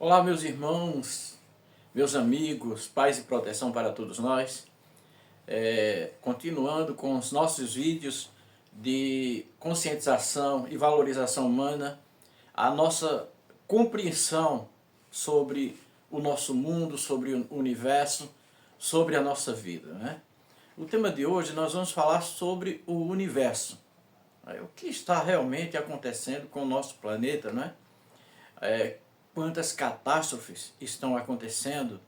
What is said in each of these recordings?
Olá, meus irmãos, meus amigos, paz e proteção para todos nós. Continuando com os nossos vídeos de conscientização e valorização humana, a nossa compreensão sobre o nosso mundo, sobre o universo, sobre a nossa vida, né? O tema de hoje nós vamos falar sobre o universo. O que está realmente acontecendo com o nosso planeta, né? Quantas catástrofes estão acontecendo,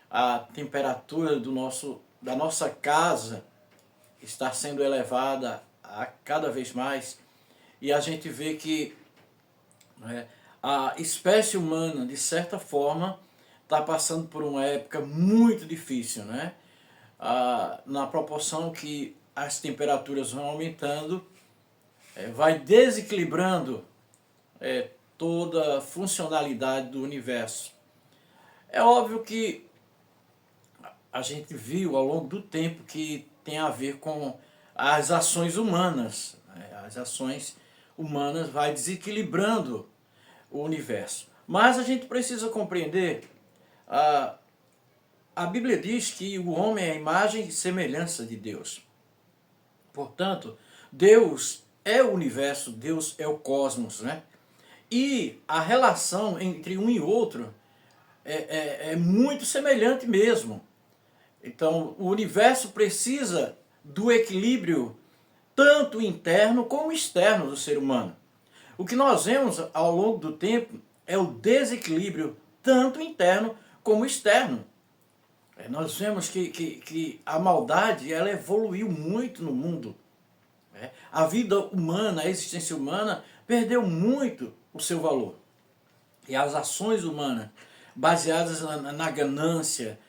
a temperatura da nossa casa está sendo elevada a cada vez mais, e a gente vê que a espécie humana, de certa forma, está passando por uma época muito difícil, né? Na proporção que as temperaturas vão aumentando, vai desequilibrando toda a funcionalidade do universo. É óbvio que a gente viu ao longo do tempo que tem a ver com as ações humanas. As ações humanas vai desequilibrando o universo. Mas a gente precisa compreender, a Bíblia diz que o homem é a imagem e semelhança de Deus. Portanto, Deus é o universo, Deus é o cosmos, né? E a relação entre um e outro é muito semelhante mesmo. Então, o universo precisa do equilíbrio tanto interno como externo do ser humano. O que nós vemos ao longo do tempo é o desequilíbrio tanto interno como externo. Nós vemos que a maldade ela evoluiu muito no mundo. A vida humana, a existência humana perdeu muito o seu valor. E as ações humanas, baseadas na ganância,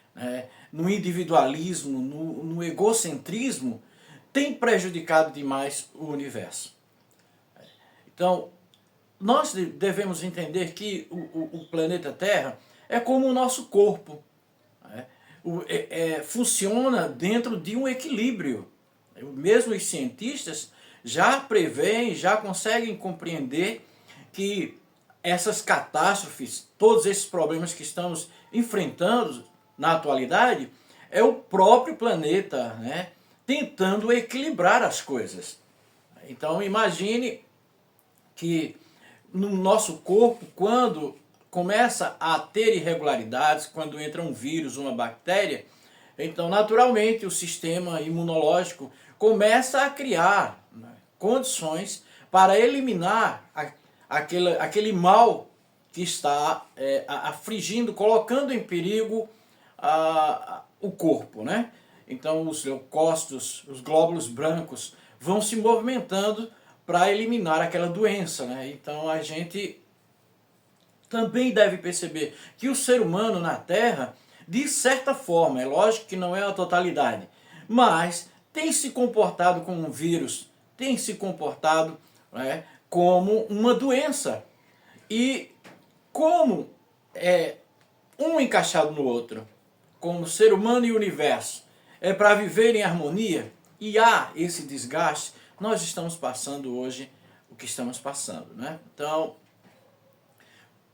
no individualismo, no egocentrismo, têm prejudicado demais o universo. Então, nós devemos entender que o planeta Terra é como o nosso corpo. Funciona dentro de um equilíbrio. Mesmo os cientistas já preveem, já conseguem compreender que essas catástrofes, todos esses problemas que estamos enfrentando na atualidade, é o próprio planeta, tentando equilibrar as coisas. Então imagine que no nosso corpo, quando começa a ter irregularidades, quando entra um vírus, uma bactéria, então naturalmente o sistema imunológico começa a criar condições para eliminar aquele mal que está afligindo, colocando em perigo o corpo, né? Então os leucócitos, os glóbulos brancos vão se movimentando para eliminar aquela doença, né? Então a gente também deve perceber que o ser humano na Terra, de certa forma, é lógico que não é a totalidade, mas tem se comportado como um vírus, tem se comportado como uma doença. E como um encaixado no outro, como ser humano e universo, é para viver em harmonia, e há esse desgaste, nós estamos passando hoje o que estamos passando, né? Então,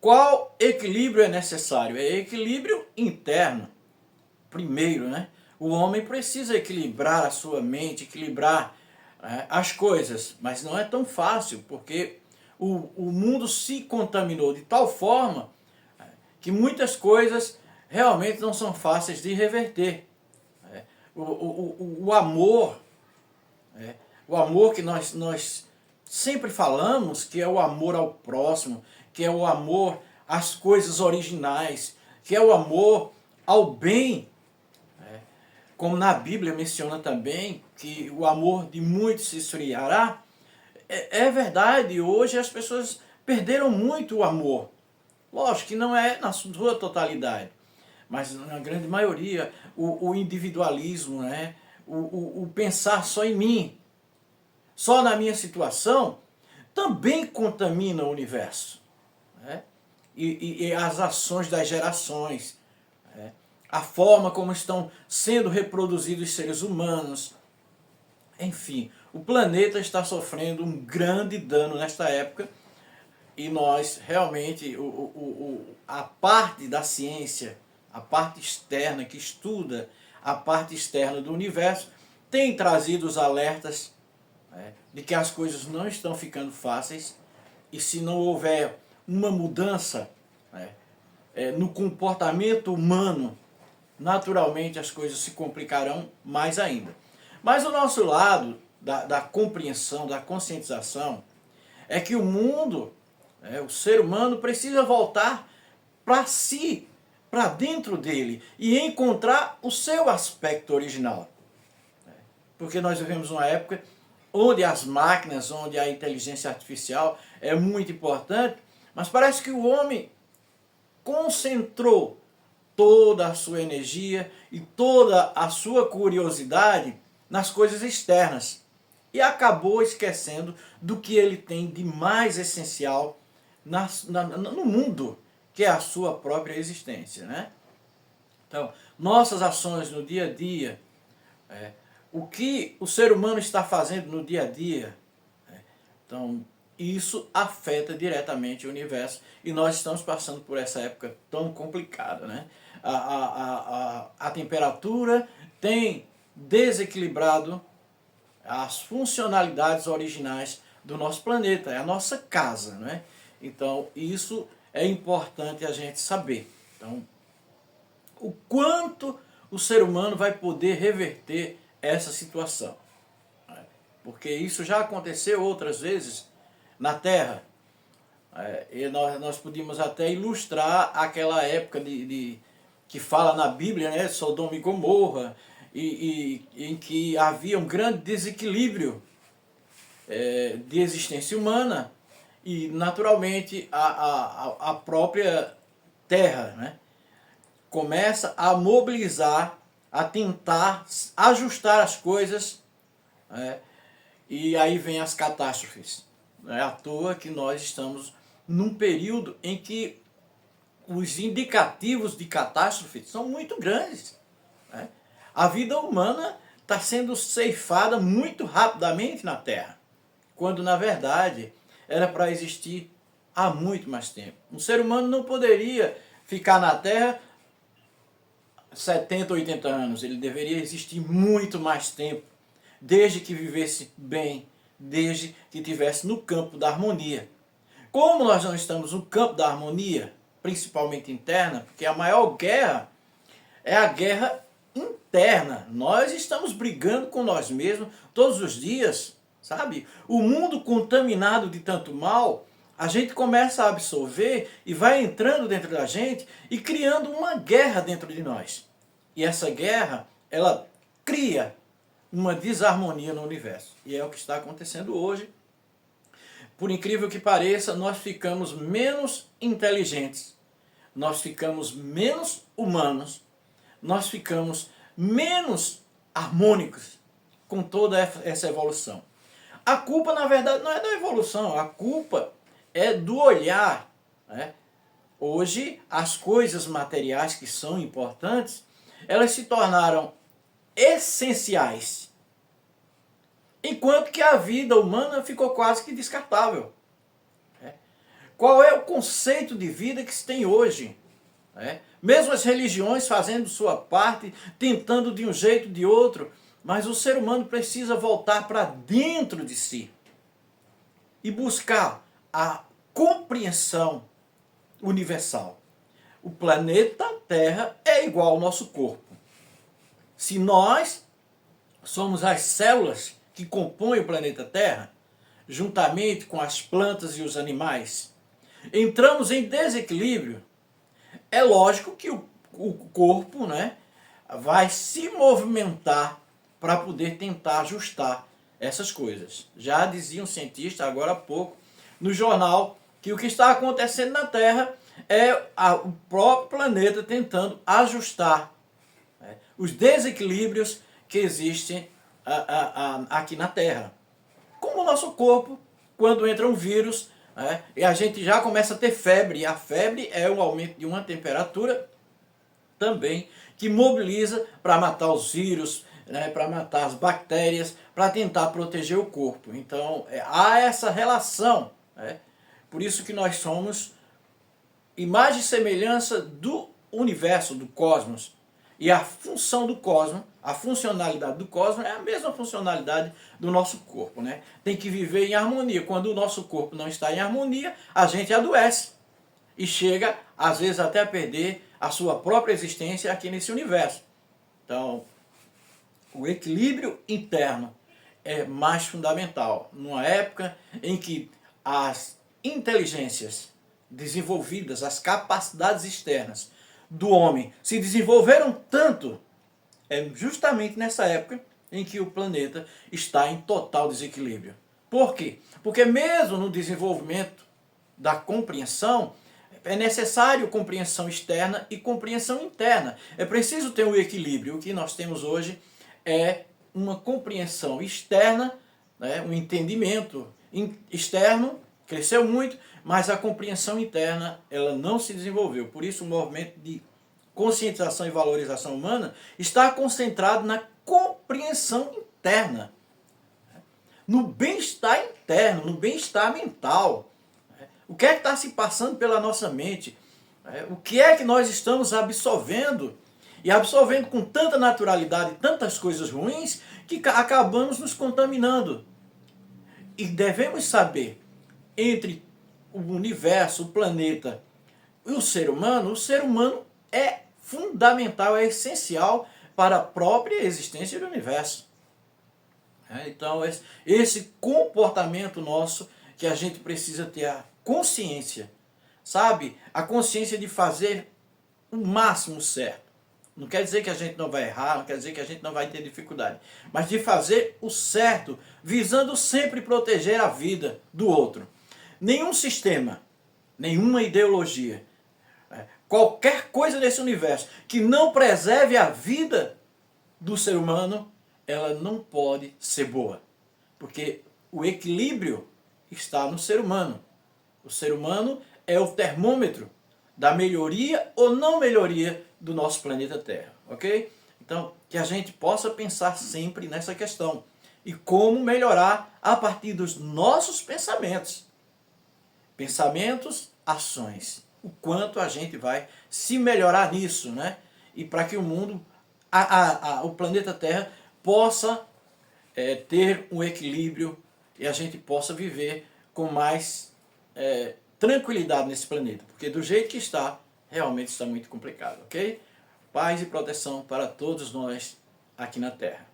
qual equilíbrio é necessário? É equilíbrio interno, primeiro, né? O homem precisa equilibrar a sua mente, equilibrar as coisas, mas não é tão fácil, porque o mundo se contaminou de tal forma que muitas coisas realmente não são fáceis de reverter. O amor, o amor que nós sempre falamos, que é o amor ao próximo, que é o amor às coisas originais, que é o amor ao bem, como na Bíblia menciona também, que o amor de muitos se esfriará. É verdade, hoje as pessoas perderam muito o amor. Lógico que não é na sua totalidade, mas na grande maioria, o individualismo, o pensar só em mim, só na minha situação, também contamina o universo. E as ações das gerações, a forma como estão sendo reproduzidos os seres humanos. Enfim, o planeta está sofrendo um grande dano nesta época, E nós realmente, a parte da ciência, a parte externa que estuda a parte externa do universo, tem trazido os alertas, né, de que as coisas não estão ficando fáceis, e se não houver uma mudança, né, no comportamento humano, naturalmente as coisas se complicarão mais ainda. Mas o nosso lado da compreensão, da conscientização, é que o mundo, o ser humano precisa voltar para si, para dentro dele, e encontrar o seu aspecto original. Porque nós vivemos uma época onde as máquinas, onde a inteligência artificial é muito importante, mas parece que o homem concentrou toda a sua energia e toda a sua curiosidade nas coisas externas e acabou esquecendo do que ele tem de mais essencial no mundo, que é a sua própria existência, né? Então, nossas ações no dia a dia, o que o ser humano está fazendo no dia a dia, então isso afeta diretamente o universo, e nós estamos passando por essa época tão complicada, né? A temperatura tem desequilibrado as funcionalidades originais do nosso planeta, é a nossa casa, né? Então isso é importante a gente saber. Então, o quanto o ser humano vai poder reverter essa situação, porque isso já aconteceu outras vezes na Terra, e nós podíamos até ilustrar aquela época que fala na Bíblia, né, Sodoma e Gomorra, em que havia um grande desequilíbrio de existência humana, e naturalmente a própria Terra, né, começa a mobilizar, a tentar ajustar as coisas, e aí vem as catástrofes. Não é à toa que nós estamos num período em que os indicativos de catástrofe são muito grandes. A vida humana está sendo ceifada muito rapidamente na Terra, quando na verdade era para existir há muito mais tempo. Um ser humano não poderia ficar na Terra 70, 80 anos, ele deveria existir muito mais tempo, desde que vivesse bem, desde que estivesse no campo da harmonia. Como nós não estamos no campo da harmonia, principalmente interna, porque a maior guerra é a guerra interna. Nós estamos brigando com nós mesmos todos os dias, sabe? O mundo contaminado de tanto mal, a gente começa a absorver e vai entrando dentro da gente e criando uma guerra dentro de nós. E essa guerra, ela cria uma desarmonia no universo. E é o que está acontecendo hoje. Por incrível que pareça, nós ficamos menos inteligentes, nós ficamos menos humanos, nós ficamos menos harmônicos com toda essa evolução. A culpa, na verdade, não é da evolução, a culpa é do olhar, né? Hoje, as coisas materiais que são importantes, elas se tornaram essenciais, enquanto que a vida humana ficou quase que descartável. Qual é o conceito de vida que se tem hoje? Mesmo as religiões fazendo sua parte, tentando de um jeito ou de outro, mas o ser humano precisa voltar para dentro de si e buscar a compreensão universal. O planeta Terra é igual ao nosso corpo. Se nós somos as células que compõem o planeta Terra, juntamente com as plantas e os animais, entramos em desequilíbrio, é lógico que o corpo, né, vai se movimentar para poder tentar ajustar essas coisas. Já dizia um cientista agora há pouco no jornal que o que está acontecendo na Terra é o próprio planeta tentando ajustar os desequilíbrios que existem aqui na Terra. Como o nosso corpo, quando entra um vírus, e a gente já começa a ter febre, e a febre é o aumento de uma temperatura também que mobiliza para matar os vírus, para matar as bactérias, para tentar proteger o corpo. Então há essa relação Por isso que nós somos imagem e semelhança do universo, do cosmos. E a função do cosmos, a funcionalidade do cosmos é a mesma funcionalidade do nosso corpo, né? Tem que viver em harmonia. Quando o nosso corpo não está em harmonia, a gente adoece. E chega, às vezes, até a perder a sua própria existência aqui nesse universo. Então, o equilíbrio interno é mais fundamental. Numa época em que as inteligências desenvolvidas, as capacidades externas do homem se desenvolveram tanto, é justamente nessa época em que o planeta está em total desequilíbrio. Por quê? Porque mesmo no desenvolvimento da compreensão, é necessário compreensão externa e compreensão interna. É preciso ter um equilíbrio. O que nós temos hoje é uma compreensão externa, né, um entendimento externo, cresceu muito, mas a compreensão interna ela não se desenvolveu. Por isso o movimento de conscientização e valorização humana está concentrado na compreensão interna, no bem-estar interno, no bem-estar mental. O que é que está se passando pela nossa mente? O que é que nós estamos absorvendo? E absorvendo com tanta naturalidade tantas coisas ruins que acabamos nos contaminando. E devemos saber, entre o universo, o planeta e o ser humano é fundamental, é essencial para a própria existência do universo. Então, esse comportamento nosso que a gente precisa ter a consciência, sabe? A consciência de fazer o máximo certo. Não quer dizer que a gente não vai errar, não quer dizer que a gente não vai ter dificuldade, mas de fazer o certo, visando sempre proteger a vida do outro. Nenhum sistema, nenhuma ideologia, qualquer coisa desse universo que não preserve a vida do ser humano, ela não pode ser boa. Porque o equilíbrio está no ser humano. O ser humano é o termômetro da melhoria ou não melhoria do nosso planeta Terra, ok? Então, que a gente possa pensar sempre nessa questão e como melhorar a partir dos nossos pensamentos. Pensamentos, ações. O quanto a gente vai se melhorar nisso, né? E para que o mundo, o planeta Terra possa ter um equilíbrio e a gente possa viver com mais tranquilidade nesse planeta, porque do jeito que está, realmente está muito complicado, ok? Paz e proteção para todos nós aqui na Terra.